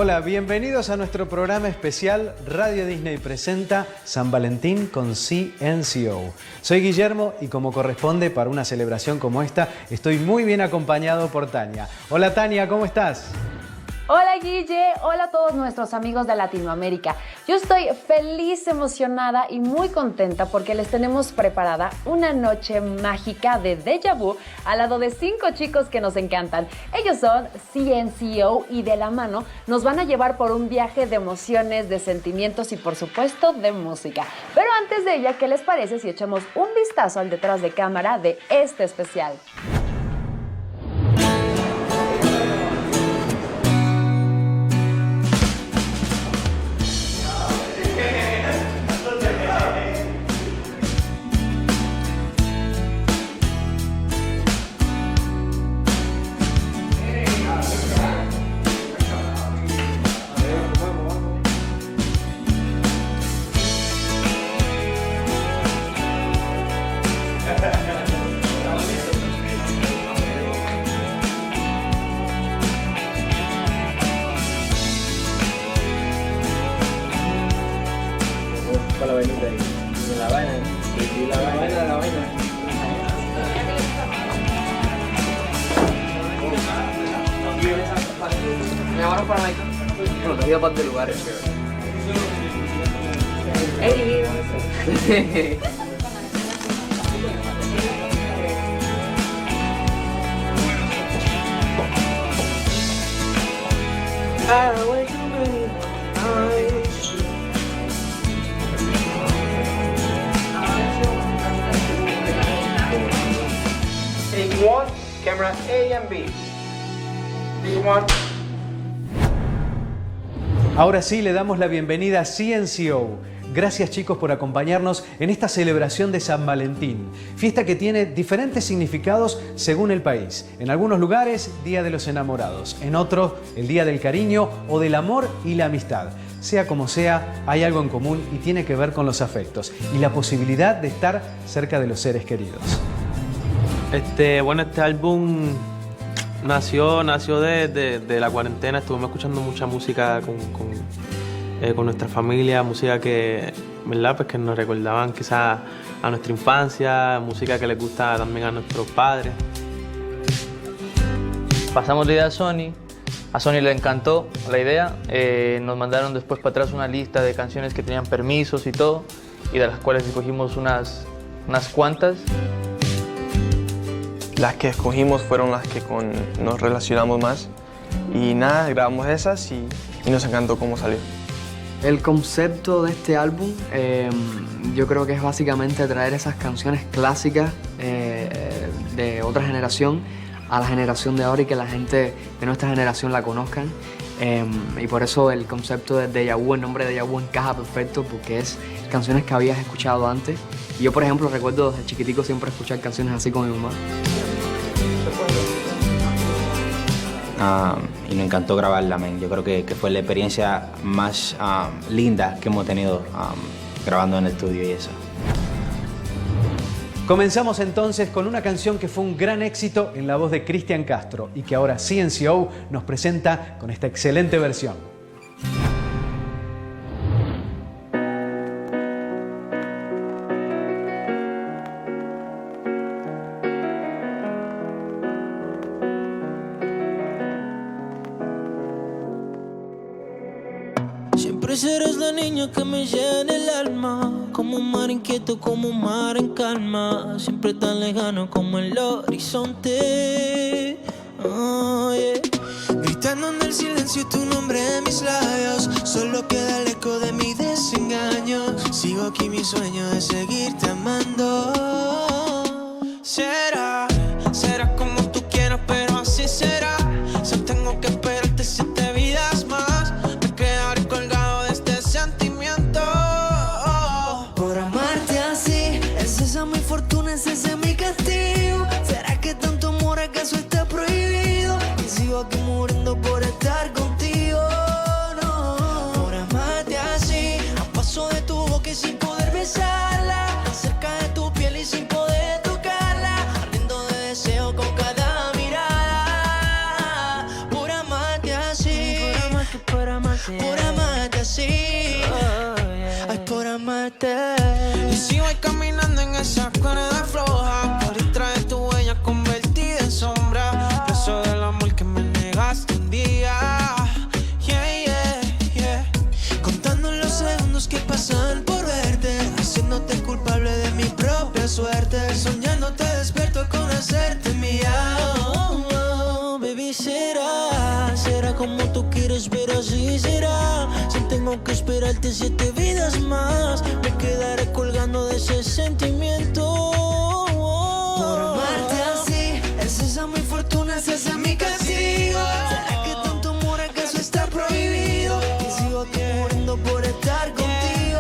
Hola, bienvenidos a nuestro programa especial Radio Disney presenta San Valentín con CNCO. Soy Guillermo y como corresponde para una celebración como esta, estoy muy bien acompañado por Tania. Hola Tania, ¿cómo estás? Hola Guille, hola a todos nuestros amigos de Latinoamérica. Yo estoy feliz, emocionada y muy contenta porque les tenemos preparada una noche mágica de déjà vu al lado de 5 chicos que nos encantan. Ellos son CNCO y de la mano nos van a llevar por un viaje de emociones, de sentimientos y por supuesto de música. Pero antes de ella, ¿qué les parece si echamos un vistazo al detrás de cámara de este especial? La vainita ahí. La vaina. La vaina. Me llamaron para Michael. Bueno, te había parte de lugares. Take one, camera A and B. Take one. Ahora sí, le damos la bienvenida a CNCO. Gracias chicos por acompañarnos en esta celebración de San Valentín, fiesta que tiene diferentes significados según el país. En algunos lugares, Día de los Enamorados, en otros, el Día del Cariño o del Amor y la Amistad. Sea como sea, hay algo en común y tiene que ver con los afectos y la posibilidad de estar cerca de los seres queridos. Este álbum nació de la cuarentena. Estuvimos escuchando mucha música con nuestra familia, música que, ¿verdad? Pues que nos recordaban quizás a nuestra infancia, música que les gusta también a nuestros padres. Pasamos la idea a Sony le encantó la idea, nos mandaron después para atrás una lista de canciones que tenían permisos y todo, y de las cuales escogimos unas cuantas. Las que escogimos fueron las que nos relacionamos más y nada, grabamos esas y nos encantó cómo salió. El concepto de este álbum yo creo que es básicamente traer esas canciones clásicas de otra generación a la generación de ahora y que la gente de nuestra generación la conozcan. Y por eso el concepto de Déjà Vu, el nombre de Déjà Vu encaja perfecto porque es canciones que habías escuchado antes. Y yo, por ejemplo, recuerdo desde chiquitico siempre escuchar canciones así con mi mamá. Y nos encantó grabarla, man. Yo creo que fue la experiencia más linda que hemos tenido grabando en el estudio y eso. Comenzamos entonces con una canción que fue un gran éxito en la voz de Cristian Castro y que ahora CNCO nos presenta con esta excelente versión. Siempre serás la niña que me llena el alma, como un mar inquieto, como un mar en calma, siempre tan lejano como el horizonte. Oh, yeah. Gritando en el silencio tu nombre en mis labios, solo queda el eco de mi desengaño. Sigo aquí mi sueño de seguirte amando. Será como tú quieras, pero así será. Si tengo que esperarte 7 vidas más, me quedaré colgado de este sentimiento. Por amarte así, es esa mi fortuna, es ese mi castigo. ¿Será que tanto amor acaso está prohibido? Y sigo aquí muriendo por estar contigo. No, por amarte así, a paso de tu boca y sin poder besarla, cerca de tu piel y sin poder por amarte así. Ay, por amarte. Y si voy caminando en esa cuerda floja, por detrás de tu huella convertida en sombra, preso del amor que me negaste un día. Yeah, yeah, yeah. Contando los segundos que pasan por verte, haciéndote culpable de mi propia suerte, soñándote despierto con hacerte mía. Baby, será como tú quieres, pero así será. Si tengo que esperarte 7 vidas más, me quedaré colgando de ese sentimiento. Por amarte así, es esa mi fortuna, es ese mi castigo. ¿Será que tanto amor acaso está prohibido? Y sigo aquí muriendo por estar contigo.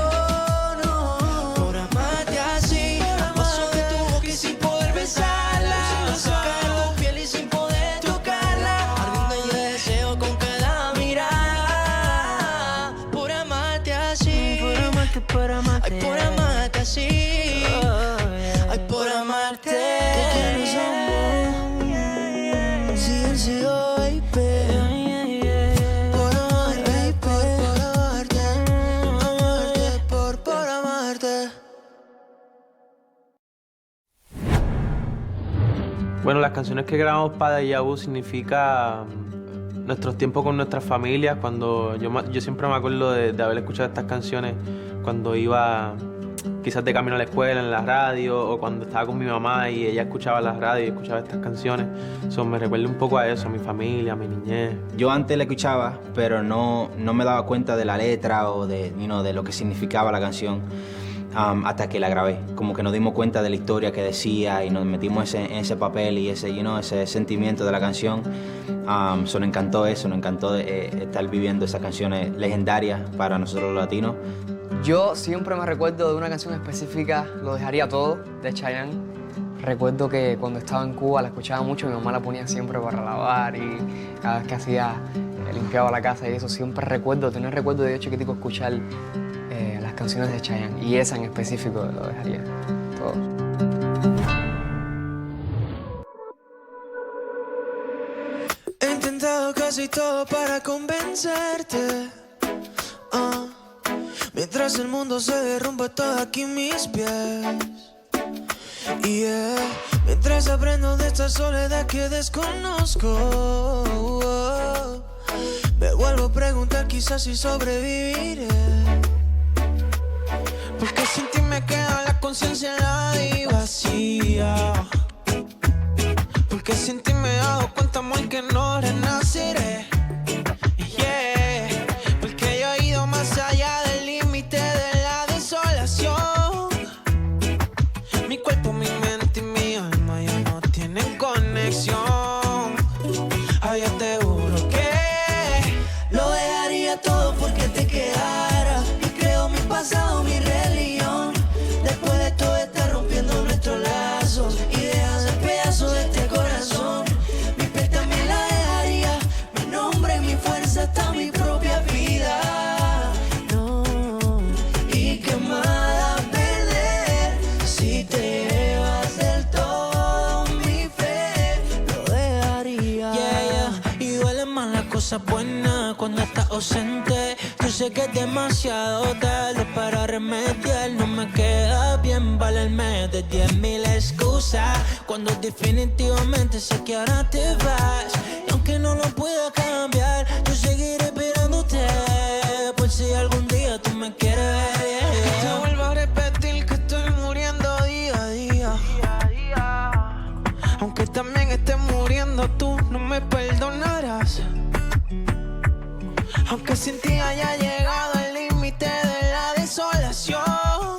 No, por amarte así, paso de tu boca y sin poder besarla, sacar tu piel y sin poder tocarla, ardiendo de deseo con cada mirada. Por amarte así, por amarte, por amarte. Ay, por amarte así. Ay, por amarte. ¿Qué quieres, amor? Sí, baby. Por amarte, por amarte. Bueno, las canciones que grabamos para Déjà Vu significa nuestros tiempos con nuestras familias. Cuando yo siempre me acuerdo de haber escuchado estas canciones cuando iba quizás de camino a la escuela, en la radio, o cuando estaba con mi mamá y ella escuchaba la radio y escuchaba estas canciones. Eso me recuerda un poco a eso, a mi familia, a mi niñez. Yo antes la escuchaba, pero no me daba cuenta de la letra o de lo que significaba la canción. Hasta que la grabé, como que nos dimos cuenta de la historia que decía y nos metimos en ese papel y ese sentimiento de la canción. Nos encantó eso, nos encantó estar viviendo esas canciones legendarias para nosotros los latinos. Yo siempre me recuerdo de una canción específica, Lo dejaría todo, de Chayanne. Recuerdo que cuando estaba en Cuba la escuchaba mucho, mi mamá la ponía siempre para lavar y cada vez que limpiaba la casa y eso, siempre tener recuerdo de chiquitico escuchar las canciones de Chayanne y esa en específico Lo dejaría todo. He intentado casi todo para convencerte, mientras el mundo se derrumba todo aquí en mis pies. Mientras aprendo de esta soledad que desconozco, me vuelvo a preguntar quizás si sobreviviré. Porque sin ti me queda la conciencia helada y vacía. Porque sin ti me he dado cuenta, amor, que no renaceré. Yeah. Porque yo he ido más allá del límite de la desolación. Mi cuerpo, mi mente y mi alma ya no tienen conexión. Ay, yo te juro que lo dejaría todo porque te quedaras. Y creo mi pasado, mi religión. Después de todo estar rompiendo nuestros lazos y dejas el pedazo de este corazón. Mi piel también la dejaría, mi nombre, mi fuerza, hasta mi propia vida. No, y qué más da perder si te llevas del todo mi fe. Lo dejaría. Y duele más las cosas buenas cuando estás ausente. Yo sé que es demasiado tarde para remediar. No me queda bien valerme de 10,000 excusas cuando definitivamente sé que ahora te vas. Y aunque no lo pueda cambiar, yo seguiré esperándote por si algún día tú me quieres ver. Y te vuelvo a repetir que estoy muriendo día a día. Aunque también estés muriendo tú, no me perdonarás. Aunque sin ti haya llegado el límite de la desolación.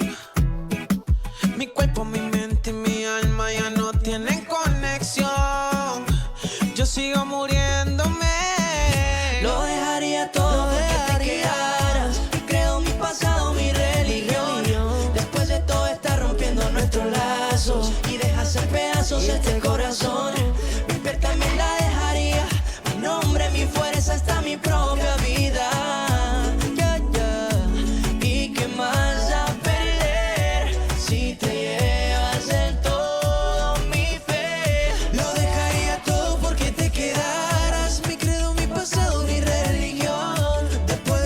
Mi cuerpo, mi mente y mi alma ya no tienen conexión. Yo sigo muriéndome. Lo dejaría todo porque te quedaras. Y creo mi pasado, mi religión. Después de todo estar rompiendo nuestros lazos y dejas en pedazos este corazón. Mi piel también la dejaría, mi nombre, mi fuerza, hasta mi propia vida. Y qué más da perder si te llevas del todo mi fe. Lo dejaría todo porque te quedaras. Mi credo, mi pasado, mi religión. Después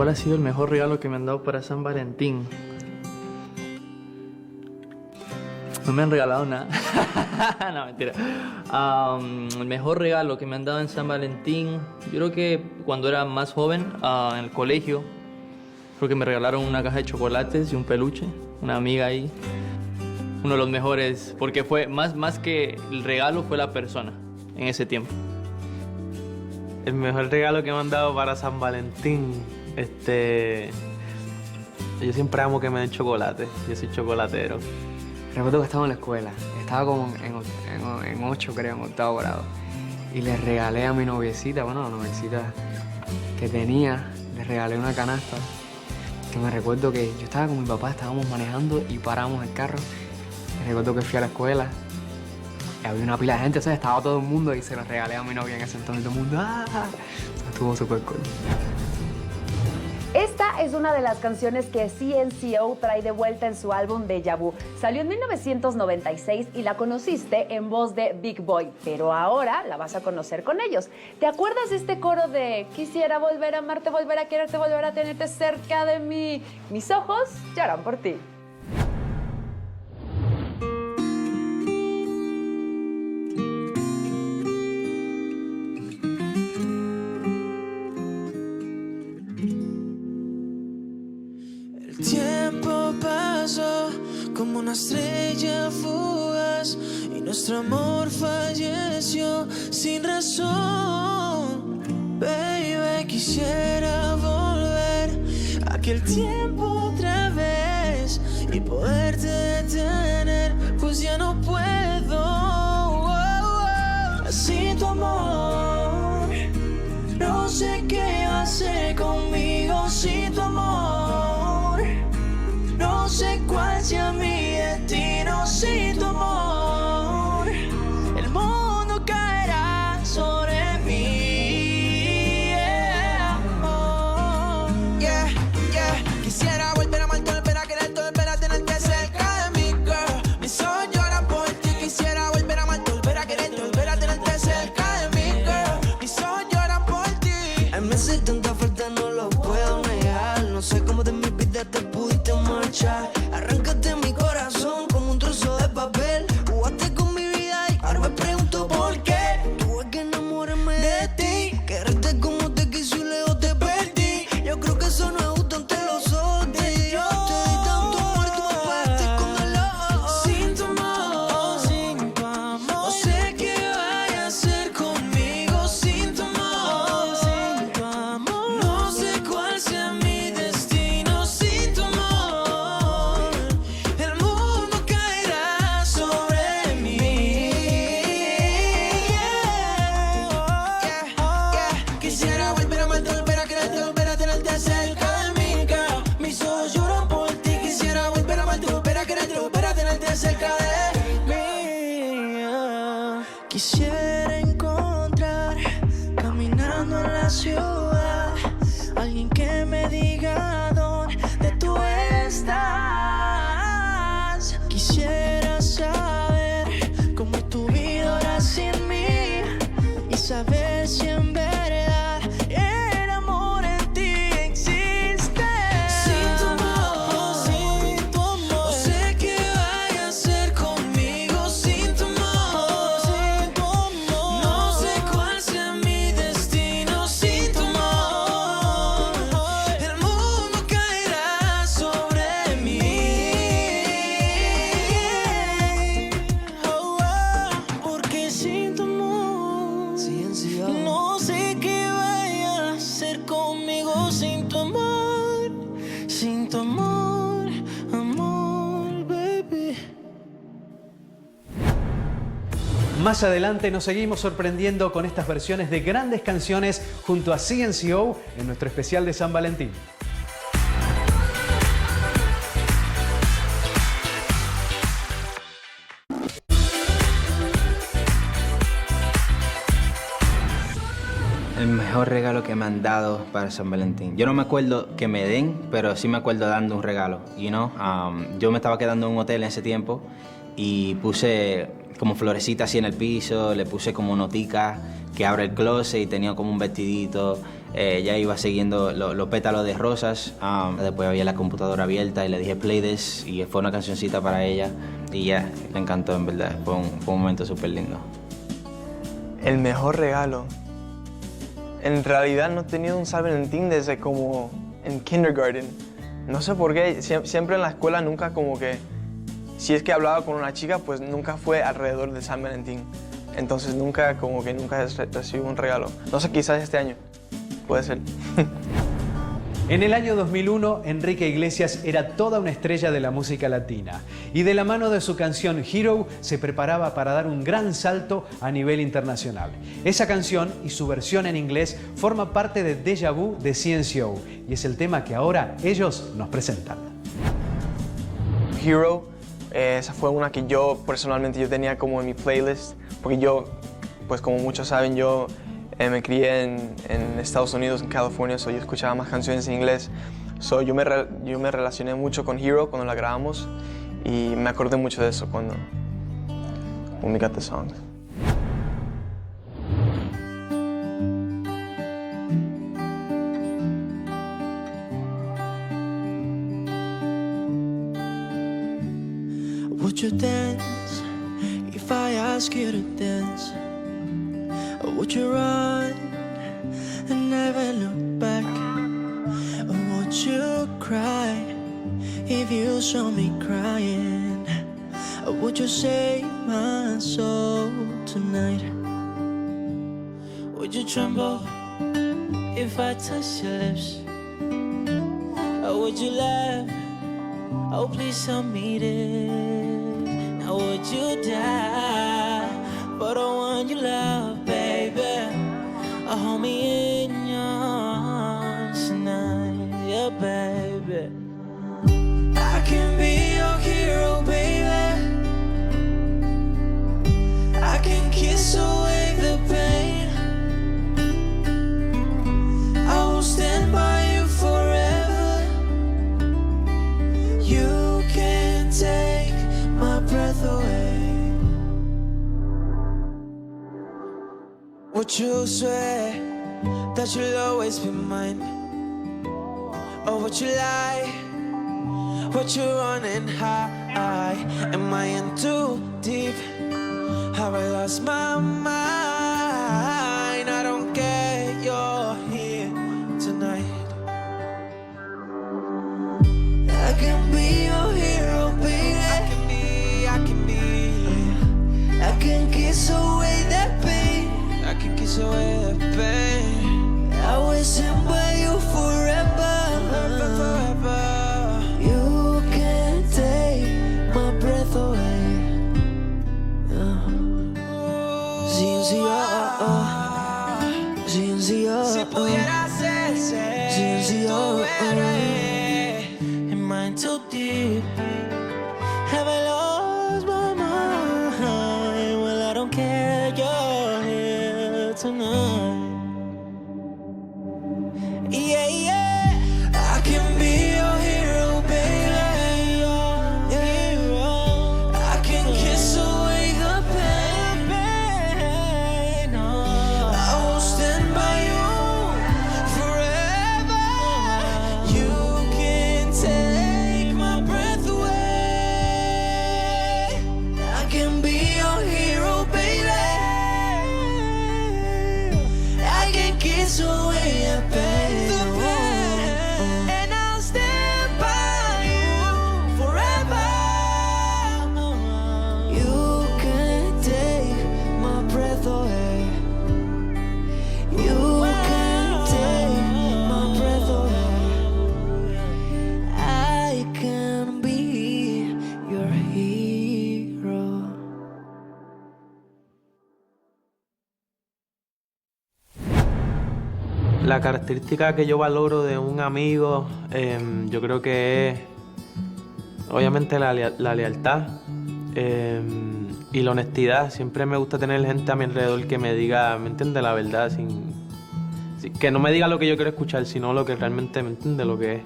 ¿Cuál ha sido el mejor regalo que me han dado para San Valentín? No me han regalado nada. No, mentira. El mejor regalo que me han dado en San Valentín, yo creo que cuando era más joven, en el colegio, creo que me regalaron una caja de chocolates y un peluche, una amiga ahí. Uno de los mejores, porque fue más que el regalo, fue la persona en ese tiempo. El mejor regalo que me han dado para San Valentín, yo siempre amo que me den chocolate, yo soy chocolatero. Recuerdo que estaba en la escuela, estaba como en 8, creo, en 8º grado. Y le regalé a mi noviecita, bueno, la noviecita que tenía, le regalé una canasta. Que me recuerdo que yo estaba con mi papá, estábamos manejando y paramos el carro. Me recuerdo que fui a la escuela y había una pila de gente, o sea, estaba todo el mundo y se lo regalé a mi novia en ese entonces. Todo el mundo, ¡ah! Estuvo súper cool. Esta es una de las canciones que CNCO trae de vuelta en su álbum Deja Vu. Salió en 1996 y la conociste en voz de Big Boy, pero ahora la vas a conocer con ellos. ¿Te acuerdas de este coro de quisiera volver a amarte, volver a quererte, volver a tenerte cerca de mí? Mis ojos lloran por ti. El tiempo pasó como una estrella fugaz y nuestro amor falleció sin razón. Baby, quisiera volver a aquel tiempo otra vez y poderte detener, pues ya no puedo. Sin tu amor, no sé qué hacer conmigo sin tu amor. No sé cuál sea mi destino sin tu amor. El mundo caerá sobre mí. Yeah. Oh, yeah, yeah. Quisiera volver a amarte, volver a quererte, volver a tenerte cerca de mí, girl. Mis ojos lloran por ti. Quisiera volver a amarte, volver a quererte, volver a tenerte cerca de mí, girl. Mis ojos lloran por ti. Me hace tanta falta, no lo puedo negar. No sé cómo de mi vida te pudiste marchar. Arrancaste mi corazón como un trozo de papel. Jugaste con mi vida y ahora me pregunto por qué. Tuve que enamorarme de ti, quererte como te quise y lejos te perdí. Yo creo que eso no es justo ante los ojos de Dios. Te di tanto amor y tú me pagaste con el ojo. Sin tu amor, sin tu amor, no sé qué vaya a hacer conmigo sin tu amor, sin tu amor. No sé cuál sea mi destino sin tu amor. El mundo caerá sobre mí. Quisiera volver a amarte, volver a quererte, volver a tenerte cerca de mí, girl. Mis ojos lloran por ti. Quisiera volver a amarte, volver a quererte, volver a tenerte cerca de mí. Quisiera encontrar caminando en la ciudad alguien que me diga dónde tú estás. Quisiera saber cómo es tu vida ahora sin mí y saber si en verdad el amor en ti existe. Sin tu amor, sin tu amor, no sé qué vaya a hacer conmigo sin tu amor, sin tu amor. No sé cuál sea mi destino sin tu amor. El mundo caerá sobre mí. Porque sin tu amor, no sé qué vaya a hacer conmigo sin tu amor, amor, baby. Más adelante nos seguimos sorprendiendo con estas versiones de grandes canciones junto a CNCO en nuestro especial de San Valentín. El mejor regalo que me han dado para San Valentín. Yo no me acuerdo que me den, pero sí me acuerdo dando un regalo. Yo me estaba quedando en un hotel en ese tiempo y puse como florecitas así en el piso, le puse como noticas que abre el closet y tenía como un vestidito ya iba siguiendo los pétalos de rosas. Después había la computadora abierta y le dije play this y fue una cancioncita para ella y ya, le encantó en verdad. Fue un momento súper lindo. El mejor regalo. En realidad no he tenido un San Valentín desde como en kindergarten. No sé por qué, siempre en la escuela nunca como que, si es que hablaba con una chica, pues nunca fue alrededor de San Valentín. Entonces nunca recibí un regalo. No sé, quizás este año, puede ser. En el año 2001, Enrique Iglesias era toda una estrella de la música latina y de la mano de su canción Hero se preparaba para dar un gran salto a nivel internacional. Esa canción y su versión en inglés forma parte de Deja Vu de CNCO y es el tema que ahora ellos nos presentan. Hero, esa fue una que yo personalmente tenía como en mi playlist, porque yo, pues como muchos saben, yo me crié en Estados Unidos, en California, yo escuchaba más canciones en inglés. Yo me relacioné mucho con Hero cuando la grabamos y me acordé mucho de eso cuando we got the song. Would you dance if I ask you to dance? Or would you run and never look back? Or would you cry if you saw me crying? Or would you save my soul tonight? Would you tremble if I touched your lips? Or would you laugh? Oh, please tell me this. Now would you die for the one you love, baby? Or hold me in your arms tonight, yeah, baby. I can be your hero, baby. I can kiss away the pain. I will stand by you forever. You can't take my breath away. Would you swear that you'll always be mine? Or would you lie? Would you run and hide? Am I in too deep? Have I lost my mind? I don't care, you're here tonight. I can be your hero, baby. I can kiss away that pain. I can kiss away that pain. I will stand by you forever, forever. You can't take my breath away. Si pudiera ser, am I too deep? Have I lost my mind? Well, I don't care, you're here tonight. Yeah, yeah. I can be your hero, baby. Hero. I can kiss away the pain. I will stand by you forever. You can't take my breath away. I can be your hero, baby. I can kiss away the pain. And I'll stand by you forever. You can't take my breath away. You can't take my breath away. I can be your hero. La característica que yo valoro de un amigo, yo creo que es obviamente la lealtad y la honestidad. Siempre me gusta tener gente a mi alrededor que me diga, ¿me entiende? La verdad, que no me diga lo que yo quiero escuchar, sino lo que realmente me entiende lo que es.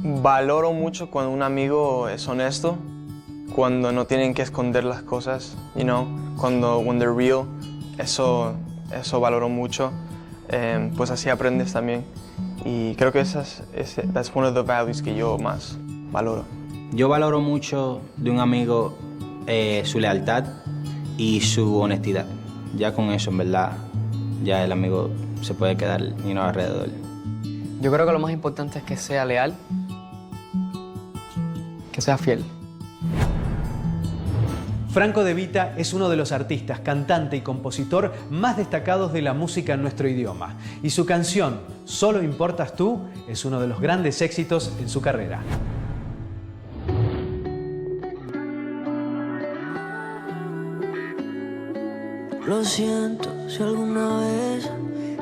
Valoro mucho cuando un amigo es honesto, cuando no tienen que esconder las cosas, when they're real, eso valoro mucho. pues así aprendes también. Y creo que that's one of the values que yo más valoro. Yo valoro mucho de un amigo su lealtad y su honestidad. Ya con eso, en verdad, ya el amigo se puede quedar alrededor. Yo creo que lo más importante es que sea leal, que sea fiel. Franco De Vita es uno de los artistas, cantante y compositor más destacados de la música en nuestro idioma. Y su canción, Solo Importas Tú, es uno de los grandes éxitos en su carrera. Lo siento si alguna vez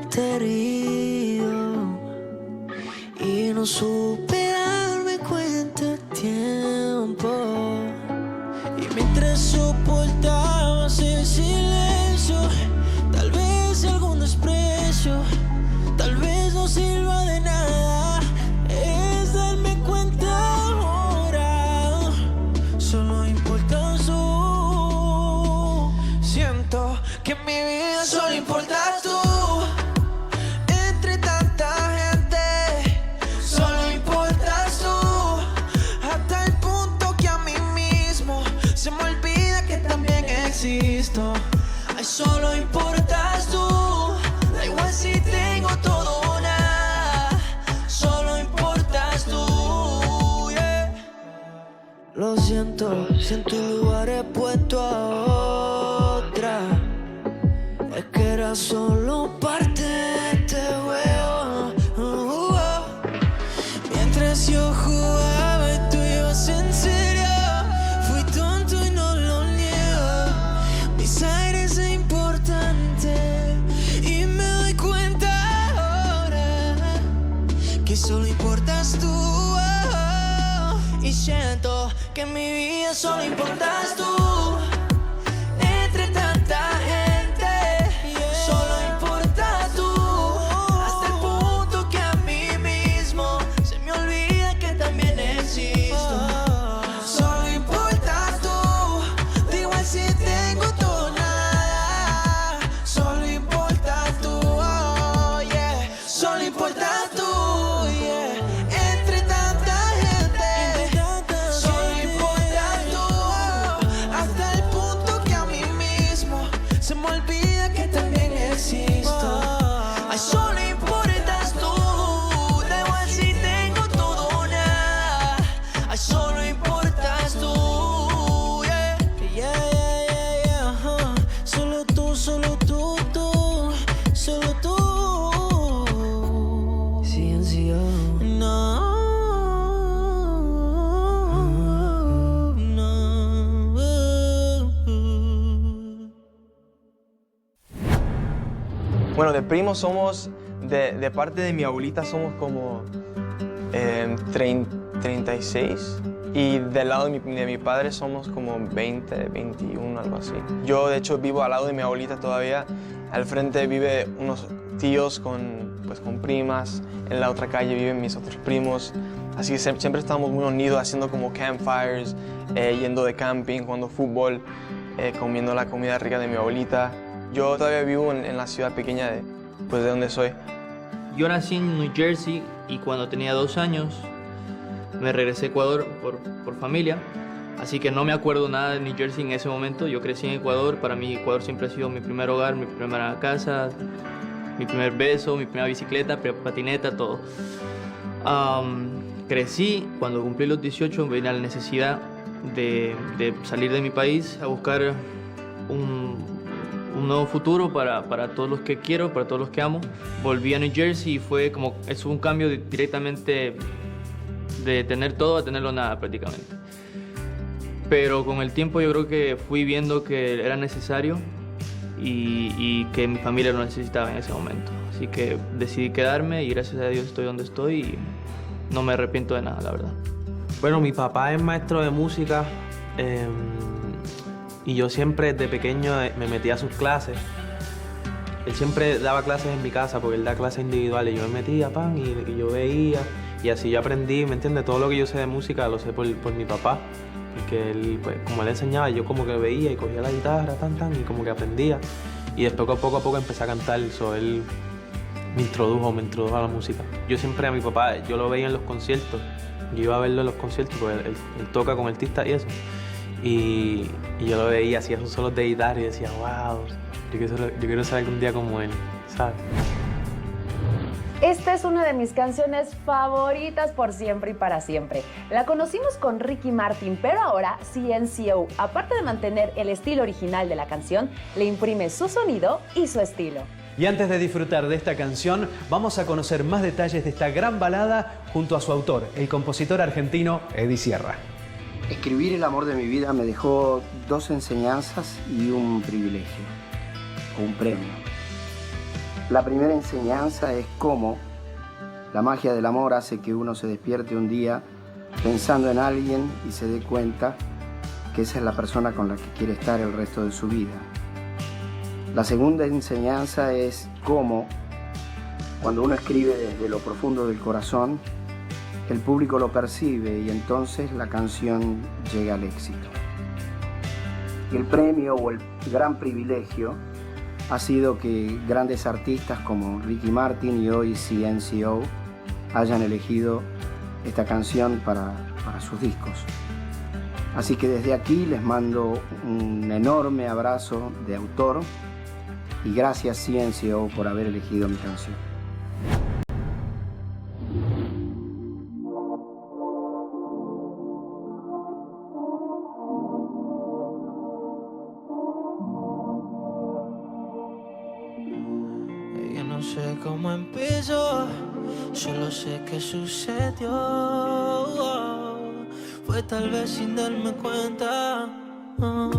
te he herido y no supe darme cuenta a tiempo. Y mientras soportabas el silencio, tal vez algún desprecio, tal vez no sirva de nada. Es darme cuenta ahora, solo importas tú. Siento que en mi vida solo importas tú. Entre tanta gente, solo importas tú. Hasta el punto que a mí mismo se me olvida que también existo. Ay, solo importas tú. Da igual si tengo todo o nada. Solo importas tú, yeah. Lo siento, si en tu lugar he puesto a otra. Es que era solo parte de este juego. Mientras yo jugaba y tú ibas en serio, fui tonto y no lo niego. Mis aires es importante y me doy cuenta ahora que solo importas tú. Y siento que en mi vida solo importas tú. Entre tanta gente, solo importas tú. Hasta el punto que a mí mismo se me olvida que también existo. Solo importas tú. Da igual si tengo todo o nada. Solo importas tú, oh, yeah. Solo importas tú, yeah. Entre tanta gente, solo importas tú. Hasta el punto que a mí mismo se me olvida que también existo. Ay, solo importas tú. Da igual si tengo todo o nada. Ay, solo importas tú, yeah. Yeah, yeah, yeah, yeah. Solo tú, solo tú, tú. Solo tú. CNCO. No. Bueno, de primos somos, de parte de mi abuelita somos como 36 y del lado de mi padre somos como 20, 21, algo así. Yo de hecho vivo al lado de mi abuelita todavía. Al frente vive unos tíos con primas, en la otra calle viven mis otros primos. Así que siempre estamos muy unidos haciendo como campfires, yendo de camping, jugando fútbol, comiendo la comida rica de mi abuelita. Yo todavía vivo en la ciudad pequeña de donde soy. Yo nací en New Jersey y cuando tenía 2 años me regresé a Ecuador por familia. Así que no me acuerdo nada de New Jersey en ese momento. Yo crecí en Ecuador. Para mí Ecuador siempre ha sido mi primer hogar, mi primera casa, mi primer beso, mi primera bicicleta, patineta, todo. Crecí, cuando cumplí los 18 venía la necesidad de salir de mi país a buscar un nuevo futuro para todos los que quiero, para todos los que amo. Volví a New Jersey y fue como, es un cambio directamente de tener todo a tenerlo nada prácticamente. Pero con el tiempo yo creo que fui viendo que era necesario y que mi familia lo necesitaba en ese momento. Así que decidí quedarme y gracias a Dios estoy donde estoy y no me arrepiento de nada, la verdad. Bueno, mi papá es maestro de música y yo siempre desde pequeño me metía a sus clases. Él siempre daba clases en mi casa porque él da clases individuales. Yo me metía, y yo veía y así yo aprendí, ¿me entiendes? Todo lo que yo sé de música lo sé por mi papá. Porque él, pues, como él enseñaba, yo como que veía y cogía la guitarra, y como que aprendía. Y después poco a poco empecé a cantar. Él me introdujo a la música. Yo siempre a mi papá, yo lo veía en los conciertos, yo iba a verlo en los conciertos porque él toca con artistas y eso. Y yo lo veía, hacía sus solos de guitarra y decía, wow, yo quiero ser algún día como él, ¿sabes? Esta es una de mis canciones favoritas por siempre y para siempre. La conocimos con Ricky Martin, pero ahora CNCO, aparte de mantener el estilo original de la canción, le imprime su sonido y su estilo. Y antes de disfrutar de esta canción, vamos a conocer más detalles de esta gran balada junto a su autor, el compositor argentino Eddie Sierra. Escribir El amor de mi vida me dejó 2 enseñanzas y un privilegio, o un premio. La primera enseñanza es cómo la magia del amor hace que uno se despierte un día pensando en alguien y se dé cuenta que esa es la persona con la que quiere estar el resto de su vida. La segunda enseñanza es cómo, cuando uno escribe desde lo profundo del corazón, el público lo percibe y entonces la canción llega al éxito. Y el premio o el gran privilegio ha sido que grandes artistas como Ricky Martin y hoy CNCO hayan elegido esta canción para sus discos. Así que desde aquí les mando un enorme abrazo de autor y gracias CNCO por haber elegido mi canción. No sé cómo empezó, solo sé que sucedió. Fue tal vez sin darme cuenta. No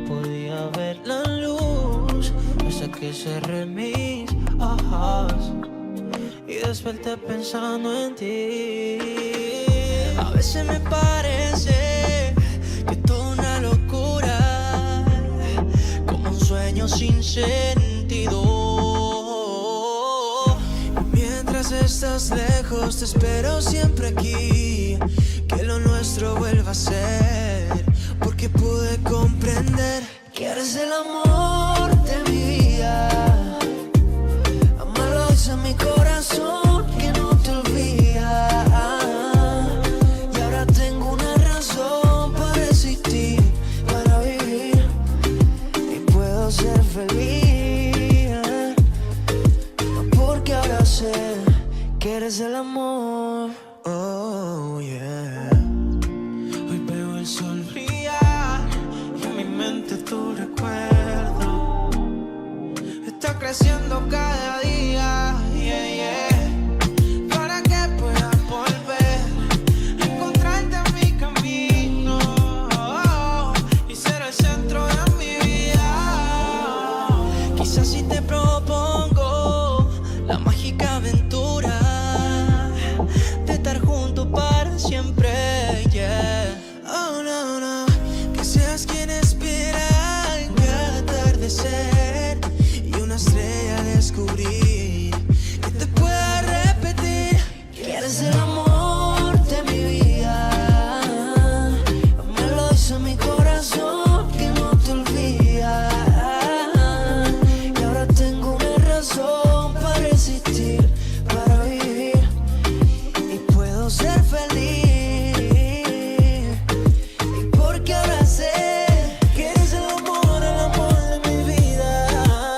podía ver la luz hasta que cerré mis ojos y desperté pensando en ti. A veces me parece que todo una locura, como un sueño sin sentido. Estás lejos, te espero siempre aquí. Que lo nuestro vuelva a ser, porque pude comprender que eres el amor de mi vida. Amarlo dice mi corazón que no te olvida. Y ahora tengo una razón para existir, para vivir y puedo ser feliz, porque ahora sé que eres el amor, oh yeah. Hoy veo el sol brillar y en mi mente tu recuerdo está creciendo cada día, yeah, yeah. Para que pueda volver a encontrarte en mi camino y ser el centro de mi vida. Quizás si te propongo la mágica aventura de estar juntos para siempre, yeah. Oh, no, no, que seas quien espera en cada atardecer y una estrella descubrir que te pueda repetir que eres el amor de mi vida. Me lo dice mi corazón que no te olvida. Y ahora tengo una razón para existir, para vivir y puedo ser feliz. Y porque ahora sé que eres el amor de mi vida.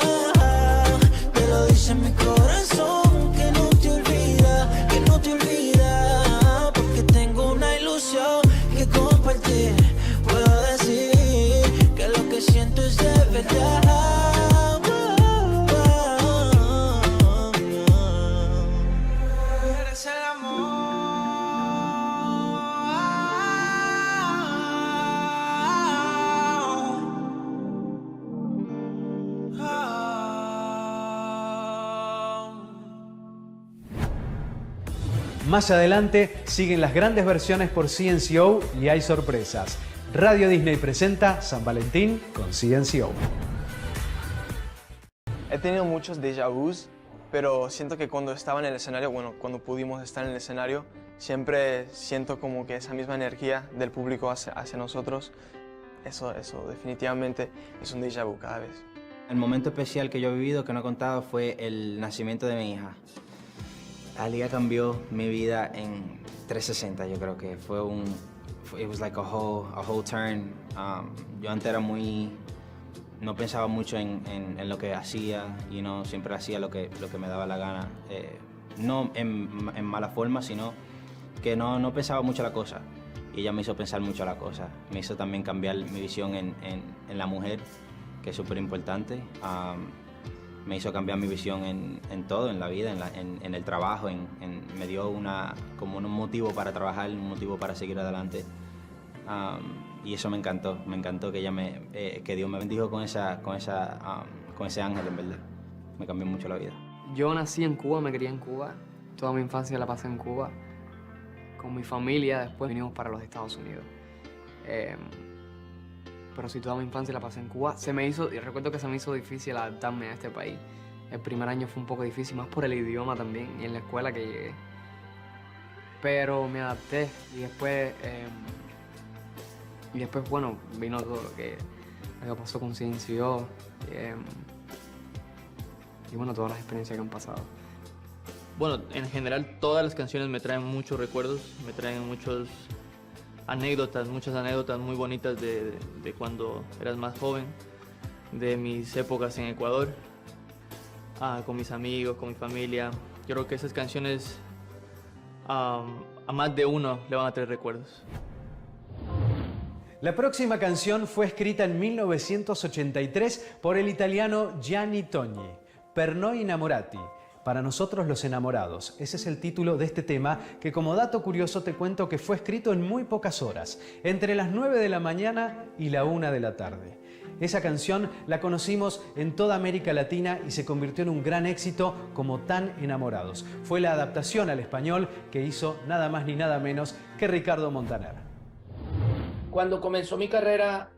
Te lo dice mi corazón que no te olvida, que no te olvida. Porque tengo una ilusión que compartir. Puedo decir que lo que siento es de verdad. Eres el amor. Más adelante siguen las grandes versiones por CNCO y hay sorpresas. Radio Disney presenta San Valentín con CNCO. He tenido muchos déjà vus, pero siento que cuando estaba en el escenario, bueno, cuando pudimos estar en el escenario, siempre siento como que esa misma energía del público hacia nosotros, eso definitivamente es un déjà vu cada vez. El momento especial que yo he vivido, que no he contado, fue el nacimiento de mi hija. La liga cambió mi vida en 360, yo creo que fue it was like a whole turn. Yo antes era no pensaba mucho en lo que hacía, siempre hacía lo que me daba la gana. No en mala forma, sino que no pensaba mucho la cosa. Y ella me hizo pensar mucho la cosa. Me hizo también cambiar mi visión en la mujer, que es súper importante. Me hizo cambiar mi visión en todo, en la vida, en el trabajo. Me dio como un motivo para trabajar, un motivo para seguir adelante. Y eso me encantó que que Dios me bendijo con ese ángel, en verdad. Me cambió mucho la vida. Yo nací en Cuba, me crié en Cuba. Toda mi infancia la pasé en Cuba. Con mi familia, después vinimos para los Estados Unidos. Pero sí, toda mi infancia la pasé en Cuba. Y recuerdo que se me hizo difícil adaptarme a este país. El primer año fue un poco difícil, más por el idioma también, y en la escuela que llegué. Pero me adapté, y después, bueno, vino todo lo que pasó con CNCO, y bueno, todas las experiencias que han pasado. Bueno, en general todas las canciones me traen muchos recuerdos, me traen muchas anécdotas muy bonitas de cuando eras más joven, de mis épocas en Ecuador, con mis amigos, con mi familia. Yo creo que esas canciones a más de uno le van a traer recuerdos. La próxima canción fue escrita en 1983 por el italiano Gianni Togni, Per noi innamorati. Para nosotros los enamorados. Ese es el título de este tema que, como dato curioso, te cuento que fue escrito en muy pocas horas, entre las 9 de la mañana y la 1 de la tarde. Esa canción la conocimos en toda América Latina y se convirtió en un gran éxito como Tan Enamorados. Fue la adaptación al español que hizo nada más ni nada menos que Ricardo Montaner. Cuando comenzó mi carrera,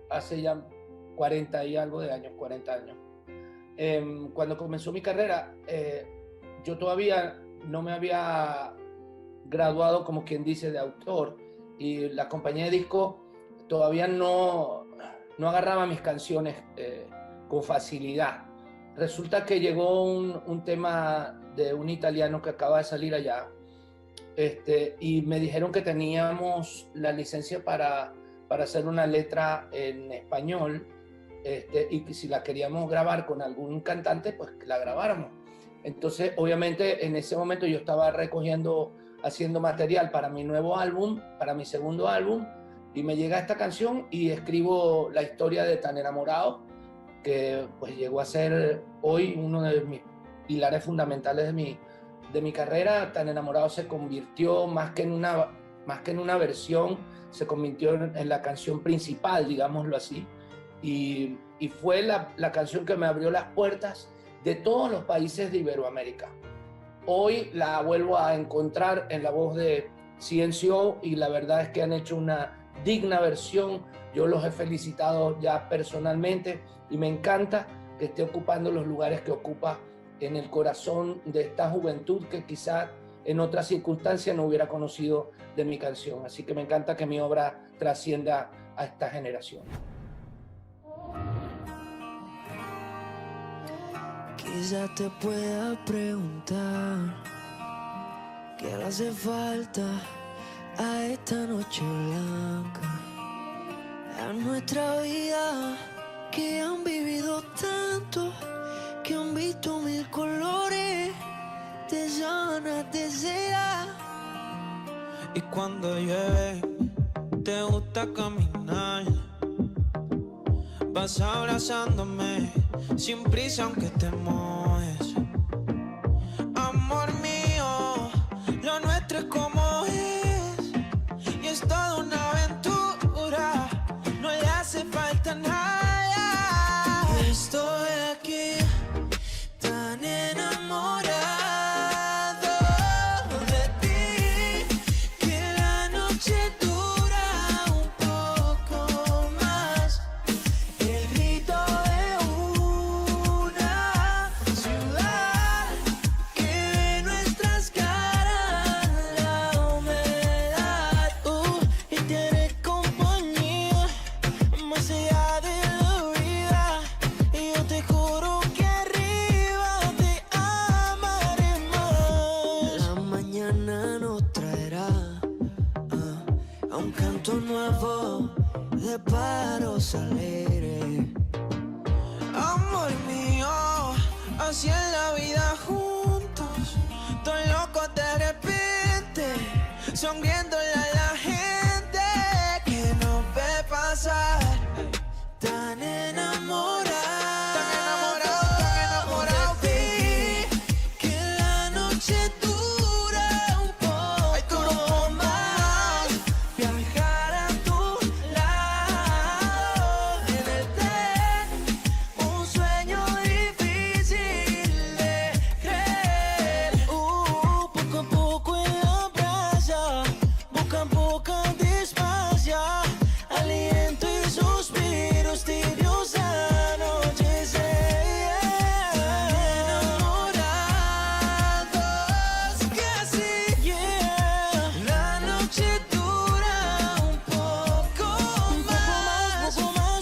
hace ya 40 y algo de años, 40 años, cuando comenzó mi carrera, yo todavía no me había graduado, como quien dice, de autor, y la compañía de disco todavía no agarraba mis canciones con facilidad. Resulta que llegó un tema de un italiano que acaba de salir allá, y me dijeron que teníamos la licencia para hacer una letra en español, y que si la queríamos grabar con algún cantante, pues que la grabáramos. Entonces, obviamente, en ese momento yo estaba haciendo material para mi nuevo álbum, para mi segundo álbum, y me llega esta canción y escribo la historia de Tan Enamorado, que pues llegó a ser hoy uno de mis pilares fundamentales de mi carrera. Tan Enamorado se convirtió, más que en una versión, se convirtió en la canción principal, digámoslo así. Y fue la canción que me abrió las puertas de todos los países de Iberoamérica. Hoy la vuelvo a encontrar en la voz de CNCO y la verdad es que han hecho una digna versión. Yo los he felicitado ya personalmente y me encanta que esté ocupando los lugares que ocupa en el corazón de esta juventud que quizás en otras circunstancias no hubiera conocido de mi canción. Así que me encanta que mi obra trascienda a esta generación. Quizás te pueda preguntar qué le hace falta a esta noche blanca, a nuestra vida, que han vivido tanto, que han visto mil colores de ganas de seda. Y cuando llueve te gusta caminar, vas abrazándome sin prisa aunque te mojes. Amor mío, lo nuestro es como es, y es toda una aventura, no le hace falta nada. Estoy aquí tan enamorado de ti, que la noche dura un poco más. El grito de una ciudad a un canto nuevo de paros alegres. Amor mío, así es la vida juntos, todo loco de repente, sonriéndole a la gente que nos ve pasar, tan enamorado de ti, que la noche dura un poco más, viajar a tu lado en el tren, un sueño difícil de creer. Poco a poco en la playa, boca a boca despacia, aliento y suspiros tibios anochecer. Enamorados casi, yeah. La noche dura un poco más,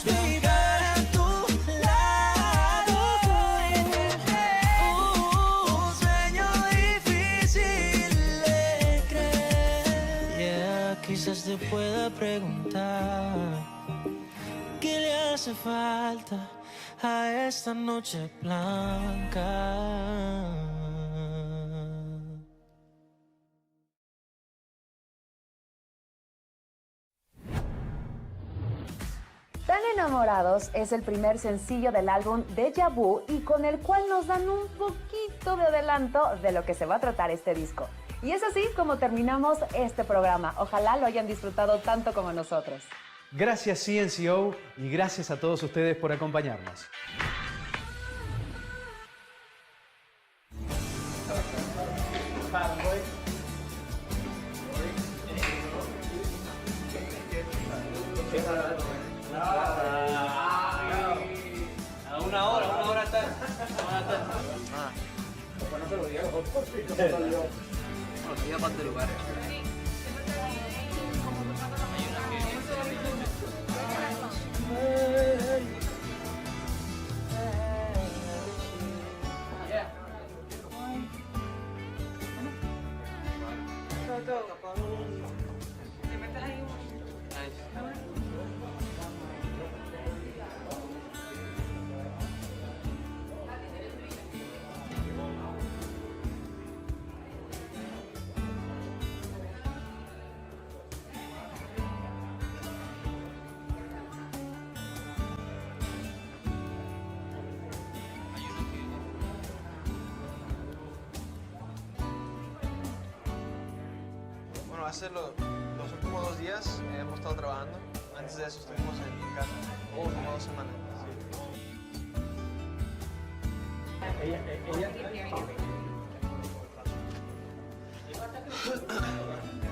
llegar a tu lado en el tren, un sueño difícil de creer. Yeah, quizás te pueda preguntar qué le hace falta a esta noche blanca. Tan enamorados es el primer sencillo del álbum Deja Vu y con el cual nos dan un poquito de adelanto de lo que se va a tratar este disco. Y es así como terminamos este programa. Ojalá lo hayan disfrutado tanto como nosotros. Gracias CNCO y gracias a todos ustedes por acompañarnos. Una hora está. Bueno, se lo digo. Bueno, ya parte de lugares. Bueno, hace los últimos 2 días hemos estado trabajando. Antes de eso estuvimos en casa. Como 2 semanas. Sí.